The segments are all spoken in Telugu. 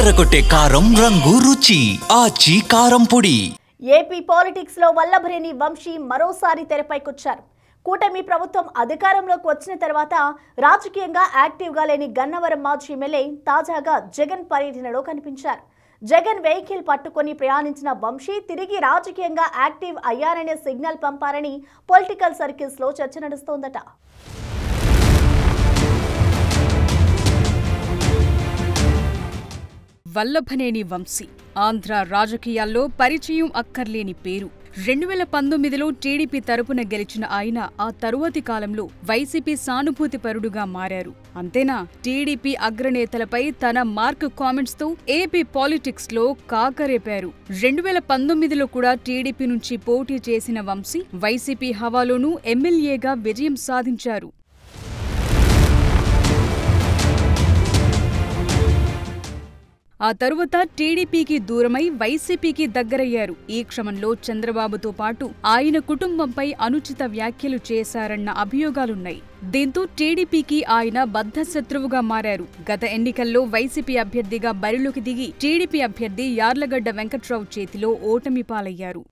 అదరగొట్టే కారం రంగు రుచి ఆచి కారం పొడి. ఏపీ పాలిటిక్స్ లో వల్లభనేని వంశీ మరోసారి తెరపైకొచ్చారు. కూటమి ప్రభుత్వం అధికారంలోకి వచ్చిన తర్వాత రాజకీయంగా యాక్టివ్గా లేని గన్నవరం మాజీ ఎమ్మెల్యే తాజాగా జగన్ పర్యటనలో కనిపించారు. జగన్ వెహికల్ పట్టుకొని ప్రయాణించిన వంశీ తిరిగి రాజకీయంగా యాక్టివ్ అయ్యారనే సిగ్నల్ పంపారని పొలిటికల్ సర్కిల్స్ లో చర్చ నడుస్తోందట. వల్లభనేని వంశీ ఆంధ్ర రాజకీయాల్లో పరిచయం అక్కర్లేని పేరు. 2019లో టీడీపీ తరపున గెలిచిన ఆయన ఆ తరువాతి కాలంలో వైసీపీ సానుభూతిపరుడుగా మారారు. అంతేనా, టీడీపీ అగ్రనేతలపై తన మార్క్ కామెంట్స్ తో ఏపీ పాలిటిక్స్ లో కాకరేపారు. 2019లో కూడా టీడీపీ నుంచి పోటీ చేసిన వంశీ వైసీపీ హవాలోనూ ఎమ్మెల్యేగా విజయం సాధించారు. ఆ తరువాత టీడీపీకి దూరమై వైసీపీకి దగ్గరయ్యారు. ఈ క్రమంలో చంద్రబాబుతో పాటు ఆయన కుటుంబంపై అనుచిత వ్యాఖ్యలు చేశారన్న అభియోగాలున్నాయి. దీంతో టీడీపీకి ఆయన బద్ధశత్రువుగా మారారు. గత ఎన్నికల్లో వైసీపీ అభ్యర్థిగా బరిలోకి దిగి టీడీపీ అభ్యర్థి యార్లగడ్డ వెంకట్రావు చేతిలో ఓటమి పాలయ్యారు.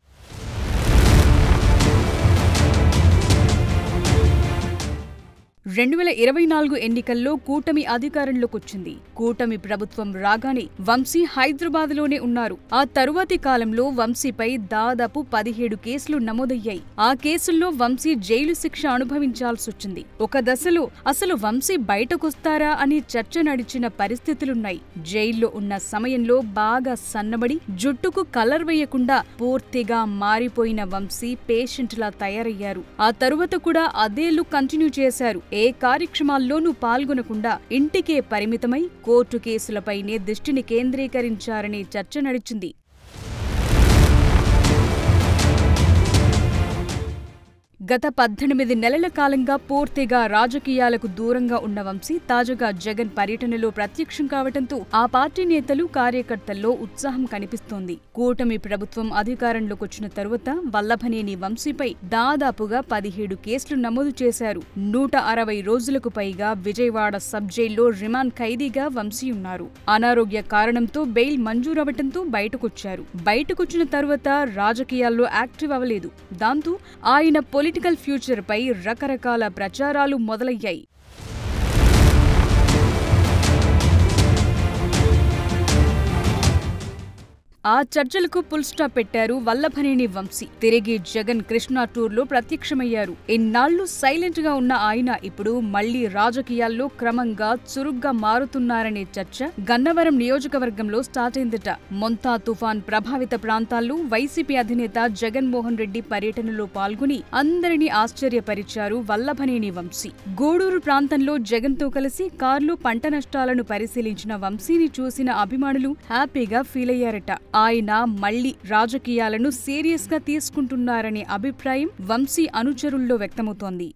2024 ఎన్నికల్లో కూటమి అధికారంలోకొచ్చింది. కూటమి ప్రభుత్వం రాగానే వంశీ హైదరాబాద్లోనే ఉన్నారు. ఆ తరువాతి కాలంలో వంశీపై దాదాపు 17 కేసులు నమోదయ్యాయి. ఆ కేసుల్లో వంశీ జైలు శిక్ష అనుభవించాల్సొచ్చింది. ఒక దశలో అసలు వంశీ బయటకొస్తారా అని చర్చ నడిచిన పరిస్థితులున్నాయి. జైల్లో ఉన్న సమయంలో బాగా సన్నబడి జుట్టుకు కలర్ వేయకుండా పూర్తిగా మారిపోయిన వంశీ పేషెంట్లా తయారయ్యారు. ఆ తరువాత కూడా అదే లుక్ కంటిన్యూ చేశారు. ఏ కార్యక్రమాల్లోనూ పాల్గొనకుండా ఇంటికే పరిమితమై కోర్టు కేసులపైనే దృష్టిని కేంద్రీకరించారనే చర్చ నడిచింది. గత 18 నెలల కాలంగా పూర్తిగా రాజకీయాలకు దూరంగా ఉన్న వంశీ తాజాగా జగన్ పర్యటనలో ప్రత్యక్షం కావడంతో ఆ పార్టీ నేతలు కార్యకర్తల్లో ఉత్సాహం కనిపిస్తోంది. కూటమి ప్రభుత్వం అధికారంలోకొచ్చిన తరువాత వల్లభనేని వంశీపై దాదాపుగా 17 కేసులు నమోదు చేశారు. 160 రోజులకు పైగా విజయవాడ సబ్ జైల్లో రిమాండ్ ఖైదీగా వంశీ ఉన్నారు. అనారోగ్య కారణంతో బెయిల్ మంజూరవటంతో బయటకొచ్చిన తరువాత రాజకీయాల్లో యాక్టివ్ అవ్వలేదు. దాంతో ఆయన పొలిటికల్ ఫ్యూచర్ పై రకరకాల ప్రచారాలు మొదలయ్యాయి. ఆ చర్చలకు ఫుల్ స్టాప్ పెట్టారు వల్లభనేని వంశీ. తిరిగి జగన్ కృష్ణా టూర్లో ప్రత్యక్షమయ్యారు. ఇన్నాళ్లు సైలెంట్ గా ఉన్న ఆయన ఇప్పుడు మళ్లీ రాజకీయాల్లో క్రమంగా చురుగ్గా మారుతున్నారనే చర్చ గన్నవరం నియోజకవర్గంలో స్టార్ట్ అయిందట. మొంతా తుఫాన్ ప్రభావిత ప్రాంతాల్లో వైసీపీ అధినేత జగన్మోహన్ రెడ్డి పర్యటనలో పాల్గొని అందరినీ ఆశ్చర్యపరిచారు వల్లభనేని వంశీ. గూడూరు ప్రాంతంలో జగన్ తో కలిసి కారులో పంట నష్టాలను పరిశీలించిన వంశీని చూసిన అభిమానులు హ్యాపీగా ఫీల్ అయ్యారట. ఆయన మళ్లీ రాజకీయాలను సీరియస్ గా తీసుకుంటున్నారనే అభిప్రాయం వంశీ అనుచరుల్లో వ్యక్తమవుతోంది.